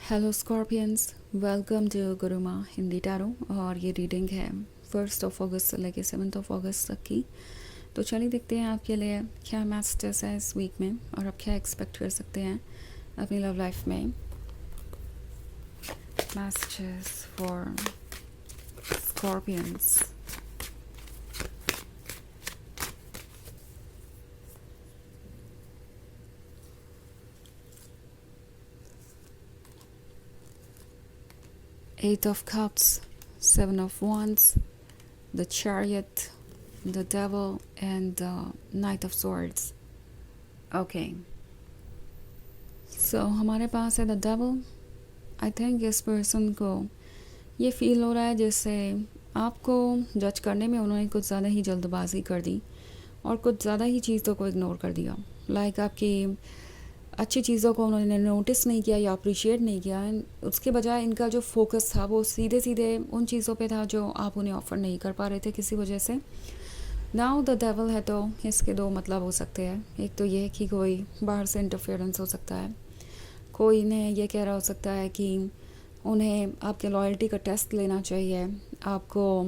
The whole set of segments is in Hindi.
Hello scorpions, welcome to Guruma Hindi tarot. और ये रीडिंग है 1 अगस्त से लेके 7 अगस्त तक की। तो चलिए देखते हैं आपके लिए क्या मैसेजेस है इस वीक में और आप क्या एक्सपेक्ट कर सकते हैं अपनी लव लाइफ में। Messages for scorpions. Eight of Cups, Seven of Wands, the Chariot, the Devil and the Knight of Swords. Okay. So हमारे पास है द डेविल। आई थिंक इस पर्सन को ये फील हो रहा है जैसे आपको जज करने में उन्होंने कुछ ज़्यादा ही जल्दबाजी कर दी और कुछ ज़्यादा ही चीज़ों को इग्नोर कर दिया। लाइक आपकी अच्छी चीज़ों को उन्होंने नोटिस नहीं किया या अप्रिशिएट नहीं किया। उसके बजाय इनका जो फोकस था वो सीधे सीधे उन चीज़ों पे था जो आप उन्हें ऑफ़र नहीं कर पा रहे थे किसी वजह से। नाउ द डेविल है तो इसके दो मतलब हो सकते हैं। एक तो ये कि कोई बाहर से इंटरफेरेंस हो सकता है, कोई इन्हें ये कह रहा हो सकता है कि उन्हें आपके लॉयल्टी का टेस्ट लेना चाहिए, आपको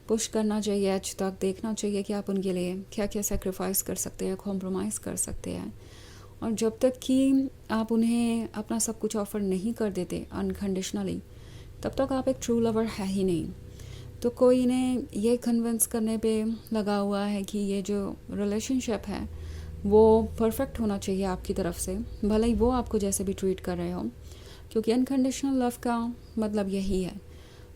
पुश करना चाहिए, आज तक देखना चाहिए कि आप उनके लिए क्या क्या सेक्रीफाइस कर सकते हैं, कॉम्प्रोमाइज़ कर सकते हैं। और जब तक कि आप उन्हें अपना सब कुछ ऑफ़र नहीं कर देते अनकंडीशनली, तब तक आप एक ट्रू लवर है ही नहीं। तो कोई इन्हें ये कन्विंस करने पे लगा हुआ है कि ये जो रिलेशनशिप है वो परफेक्ट होना चाहिए आपकी तरफ से, भले ही वो आपको जैसे भी ट्रीट कर रहे हो, क्योंकि अनकंडीशनल लव का मतलब यही है।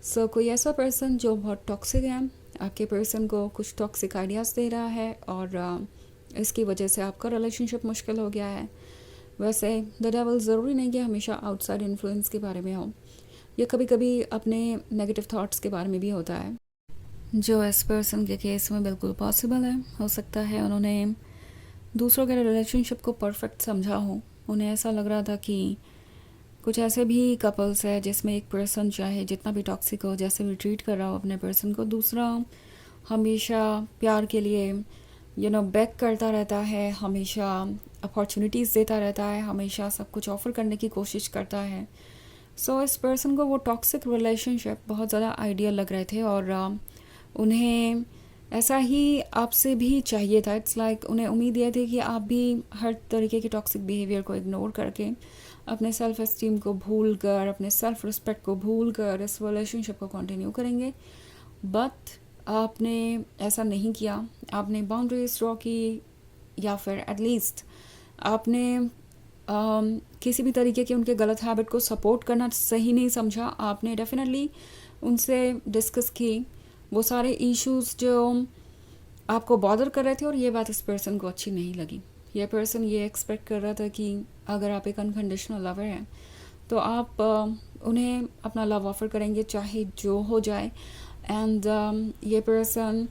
सो कोई ऐसा पर्सन जो बहुत टॉक्सिक है, आपके पर्सन को कुछ टॉक्सिक आइडियाज़ दे रहा है और इसकी वजह से आपका रिलेशनशिप मुश्किल हो गया है। वैसे द डेविल ज़रूरी नहीं कि हमेशा आउटसाइड इन्फ्लुएंस के बारे में हो, ये कभी कभी अपने नेगेटिव थॉट्स के बारे में भी होता है, जो इस पर्सन के केस में बिल्कुल पॉसिबल है। हो सकता है उन्होंने दूसरों के रिलेशनशिप को परफेक्ट समझा हो। उन्हें ऐसा लग रहा था कि कुछ ऐसे भी कपल्स है जिसमें एक पर्सन चाहे जितना भी टॉक्सिक हो, जैसे भी ट्रीट कर रहा हो अपने पर्सन को, दूसरा हमेशा प्यार के लिए बैक करता रहता है, हमेशा अपॉर्चुनिटीज़ देता रहता है, हमेशा सब कुछ ऑफ़र करने की कोशिश करता है। सो इस पर्सन को वो टॉक्सिक रिलेशनशिप बहुत ज़्यादा आइडियल लग रहे थे और उन्हें ऐसा ही आपसे भी चाहिए था। इट्स लाइक उन्हें उम्मीद ये थी कि आप भी हर तरीके के टॉक्सिक बिहेवियर को इग्नोर करके, अपने सेल्फ एस्टीम को भूल कर, अपने सेल्फ रिस्पेक्ट को भूल कर इस रिलेशनशिप को कंटिन्यू करेंगे। बट आपने ऐसा नहीं किया। आपने बाउंड्रीज ड्रॉ की, या फिर एटलीस्ट आपने किसी भी तरीके के उनके गलत हैबिट को सपोर्ट करना सही नहीं समझा। आपने डेफिनेटली उनसे डिस्कस की वो सारे इश्यूज जो आपको बॉदर कर रहे थे, और ये बात इस पर्सन को अच्छी नहीं लगी। ये पर्सन ये एक्सपेक्ट कर रहा था कि अगर आप एक अनकंडीशनल लवर हैं तो आप उन्हें अपना लव ऑफ़र करेंगे चाहे जो हो जाए। एंड ये पर्सन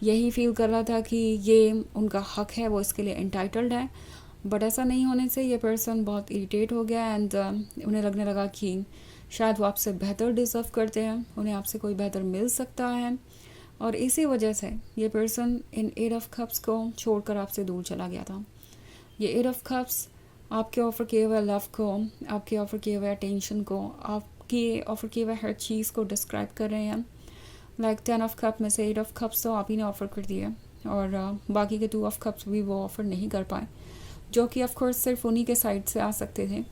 यही फील कर रहा था कि ये उनका हक है, वो इसके लिए एंटाइटल्ड है। बट ऐसा नहीं होने से ये पर्सन बहुत इरिटेट हो गया एंड उन्हें लगने लगा कि शायद वो आपसे बेहतर डिज़र्व करते हैं, उन्हें आपसे कोई बेहतर मिल सकता है। और इसी वजह से ये पर्सन इन 8 ऑफ कप्स को छोड़कर आपसे दूर चला गया था। ये 8 ऑफ कप्स आपके ऑफ़र किए हुए लव को, आपके ऑफ़र किए हुए अटेंशन को, आपके ऑफ़र किए हुए हर चीज़ को डिस्क्राइब कर रहे हैं। लाइक 10 ऑफ कप में से 8 ऑफ कप्स तो आप ही ने ऑफ़र कर दिए और बाकी के 2 ऑफ कप्स भी वो ऑफ़र नहीं कर पाए, जो कि ऑफ कोर्स सिर्फ उन्हीं के साइड से आ सकते थे।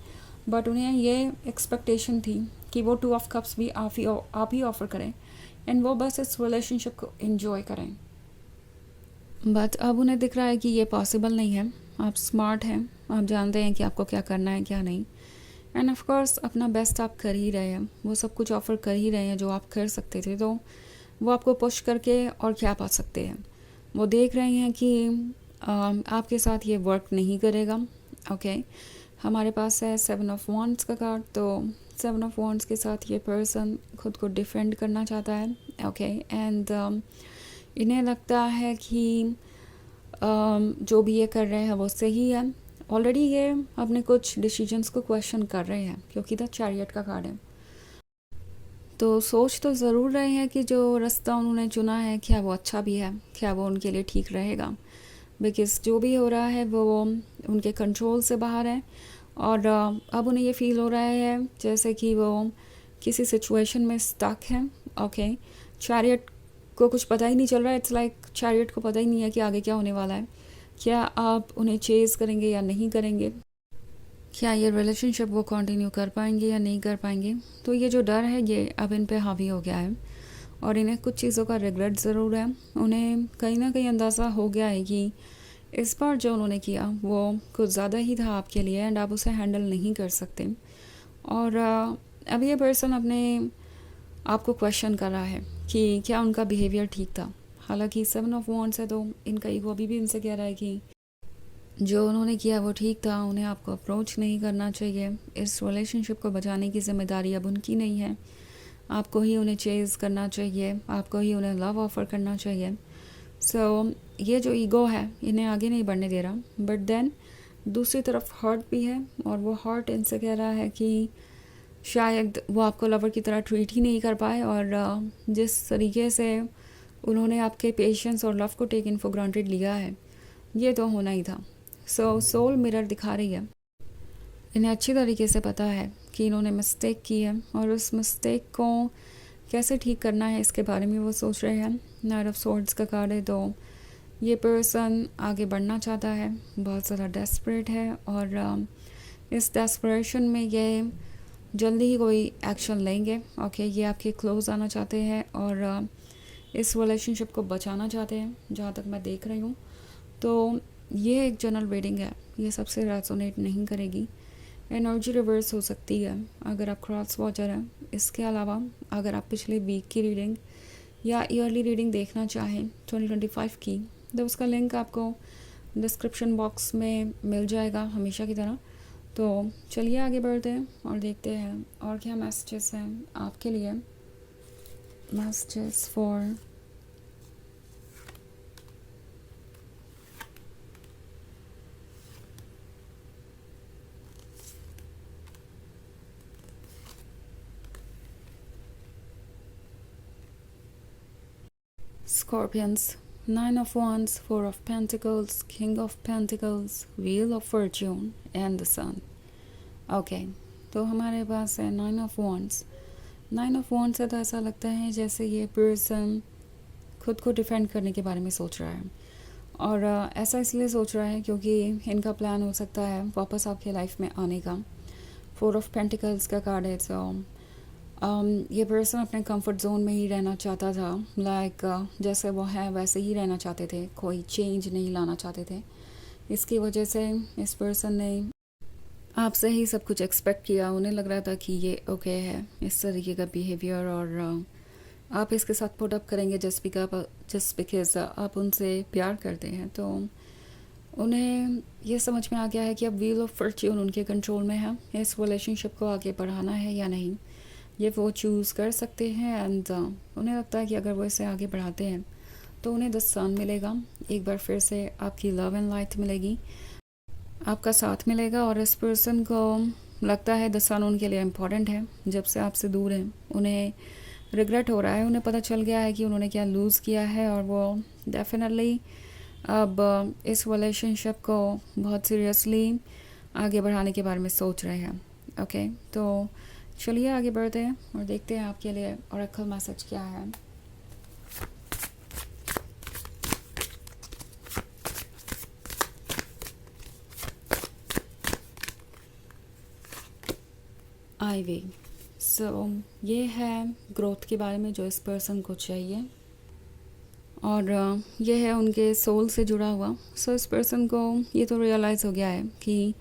बट उन्हें ये एक्सपेक्टेशन थी कि वो 2 ऑफ कप्स भी आप ही ऑफ़र करें एंड वो बस इस रिलेशनशिप को एंजॉय करें। बट अब उन्हें दिख रहा है कि ये पॉसिबल नहीं है। आप स्मार्ट हैं, आप जानते हैं कि आपको क्या करना है क्या नहीं, एंड ऑफ कोर्स अपना बेस्ट आप कर ही रहे हैं, वो सब कुछ ऑफ़र कर ही रहे हैं जो आप कर सकते थे। तो वो आपको पुश करके और क्या पा सकते हैं। वो देख रहे हैं कि आपके साथ ये वर्क नहीं करेगा। ओके, हमारे पास है 7 ऑफ वॉन्ड्स का कार्ड। तो 7 ऑफ वॉन्ड्स के साथ ये पर्सन खुद को डिफेंड करना चाहता है। ओके, एंड इन्हें लगता है कि जो भी ये कर रहे हैं वो सही है। ऑलरेडी ये अपने कुछ डिसीजंस को क्वेश्चन कर रहे हैं क्योंकि द चैरियट का कार्ड है। तो सोच तो ज़रूर रहे हैं कि जो रास्ता उन्होंने चुना है क्या वो अच्छा भी है, क्या वो उनके लिए ठीक रहेगा। बिकॉज़ जो भी हो रहा है वो उनके कंट्रोल से बाहर है और अब उन्हें ये फील हो रहा है जैसे कि वो किसी सिचुएशन में स्टक है। ओके, चैरियट को कुछ पता ही नहीं चल रहा है। इट्स लाइक चैरियट को पता ही नहीं है कि आगे क्या होने वाला है। क्या आप उन्हें चेज़ करेंगे या नहीं करेंगे, क्या ये रिलेशनशिप वो कंटिन्यू कर पाएंगे या नहीं कर पाएंगे। तो ये जो डर है ये अब इन पे हावी हो गया है और इन्हें कुछ चीज़ों का रिग्रेट ज़रूर है। उन्हें कहीं ना कहीं अंदाज़ा हो गया है कि इस बार जो उन्होंने किया वो कुछ ज़्यादा ही था आपके लिए एंड आप उसे हैंडल नहीं कर सकते। और अब ये पर्सन अपने आप को क्वेश्चन कर रहा है कि क्या उनका बिहेवियर ठीक था। हालांकि 7 ऑफ वॉन्ड्स है तो इनका ईगो अभी भी इनसे कह रहा है कि जो उन्होंने किया वो ठीक था, उन्हें आपको अप्रोच नहीं करना चाहिए। इस रिलेशनशिप को बचाने की जिम्मेदारी अब उनकी नहीं है, आपको ही उन्हें चेज़ करना चाहिए, आपको ही उन्हें लव ऑफ़र करना चाहिए। सो ये जो ईगो है इन्हें आगे नहीं बढ़ने दे रहा। बट देन दूसरी तरफ हर्ट भी है और वो हर्ट इनसे कह रहा है कि शायद वो आपको लवर की तरह ट्रीट ही नहीं कर पाए और जिस तरीके से उन्होंने आपके पेशेंस और लव को टेकन फॉर ग्रांटेड लिया है ये तो होना ही था। सो सोल मिरर दिखा रही है, इन्हें अच्छी तरीके से पता है कि इन्होंने मिस्टेक की है और उस मिस्टेक को कैसे ठीक करना है इसके बारे में वो सोच रहे हैं। नाइट ऑफ सोर्ड्स का कार्ड है तो ये पर्सन आगे बढ़ना चाहता है, बहुत ज़्यादा डेस्परेट है और इस डेस्परेशन में ये जल्दी ही कोई एक्शन लेंगे। ओके, ये आपके क्लोज आना चाहते हैं और इस रिलेशनशिप को बचाना चाहते हैं जहाँ तक मैं देख रही हूँ। तो ये एक जनरल रीडिंग है, ये सबसे रेजोनेट नहीं करेगी। एनर्जी रिवर्स हो सकती है अगर आप क्रॉस वॉचर हैं। इसके अलावा अगर आप पिछले वीक की रीडिंग या ईयरली रीडिंग देखना चाहें 2025 की तो उसका लिंक आपको डिस्क्रिप्शन बॉक्स में मिल जाएगा हमेशा की तरह। तो चलिए आगे बढ़ते हैं और देखते हैं और क्या मैसेजेस हैं आपके लिए। Messages for Scorpions, 9 of Wands, 4 of Pentacles, King of Pentacles, Wheel of Fortune and the Sun. Okay, तो हमारे पास है 9 ऑफ वॉन्ड्स। 9 ऑफ वॉन्ड्स से तो ऐसा लगता है जैसे ये पर्सन खुद को डिफेंड करने के बारे में सोच रहा है और ऐसा इसलिए सोच रहा है क्योंकि इनका प्लान हो सकता है वापस आपके लाइफ में आने का। 4 ऑफ पेंटिकल्स का कार्ड है तो ये पर्सन अपने कंफर्ट जोन में ही रहना चाहता था। लाइक जैसे वो है वैसे ही रहना चाहते थे, कोई चेंज नहीं लाना चाहते थे। इसकी वजह से इस पर्सन ने आपसे ही सब कुछ एक्सपेक्ट किया। उन्हें लग रहा था कि ये ओके है इस तरीके का बिहेवियर और आप इसके साथ पुट अप करेंगे जस्ट बिकॉज आप उनसे प्यार करते हैं। तो उन्हें ये समझ में आ गया है कि अब व्हील ऑफ फॉर्च्यून उनके कंट्रोल में है। इस रिलेशनशिप को आगे बढ़ाना है या नहीं ये वो चूज़ कर सकते हैं एंड उन्हें लगता है कि अगर वो इसे आगे बढ़ाते हैं तो उन्हें द सन मिलेगा। एक बार फिर से आपकी लव एंड लाइट मिलेगी, आपका साथ मिलेगा और इस पर्सन को लगता है द सन उनके लिए इम्पॉर्टेंट है। जब से आपसे दूर हैं उन्हें रिग्रेट हो रहा है, उन्हें पता चल गया है कि उन्होंने क्या लूज़ किया है और वो डेफिनेटली अब इस रिलेशनशिप को बहुत सीरियसली आगे बढ़ाने के बारे में सोच रहे हैं। ओके, तो चलिए आगे बढ़ते हैं और देखते हैं आपके लिए ऑरेकल मैसेज क्या है। आईवी, सो ये है ग्रोथ के बारे में जो इस पर्सन को चाहिए और ये है उनके सोल से जुड़ा हुआ। सो इस पर्सन को ये तो रियलाइज़ हो गया है कि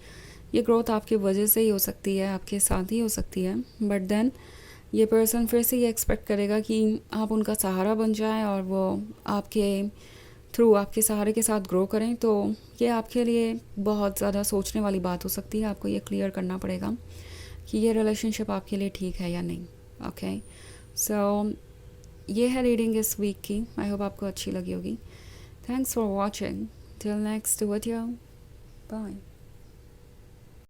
ये ग्रोथ आपकी वजह से ही हो सकती है, आपके साथ ही हो सकती है। बट देन ये पर्सन फिर से ये एक्सपेक्ट करेगा कि आप उनका सहारा बन जाएं और वो आपके थ्रू आपके सहारे के साथ ग्रो करें। तो ये आपके लिए बहुत ज़्यादा सोचने वाली बात हो सकती है। आपको ये क्लियर करना पड़ेगा कि ये रिलेशनशिप आपके लिए ठीक है या नहीं। ओके, सो ये है रीडिंग इस वीक की। आई होप आपको अच्छी लगी होगी। Thanks for watching. Till next video, bye.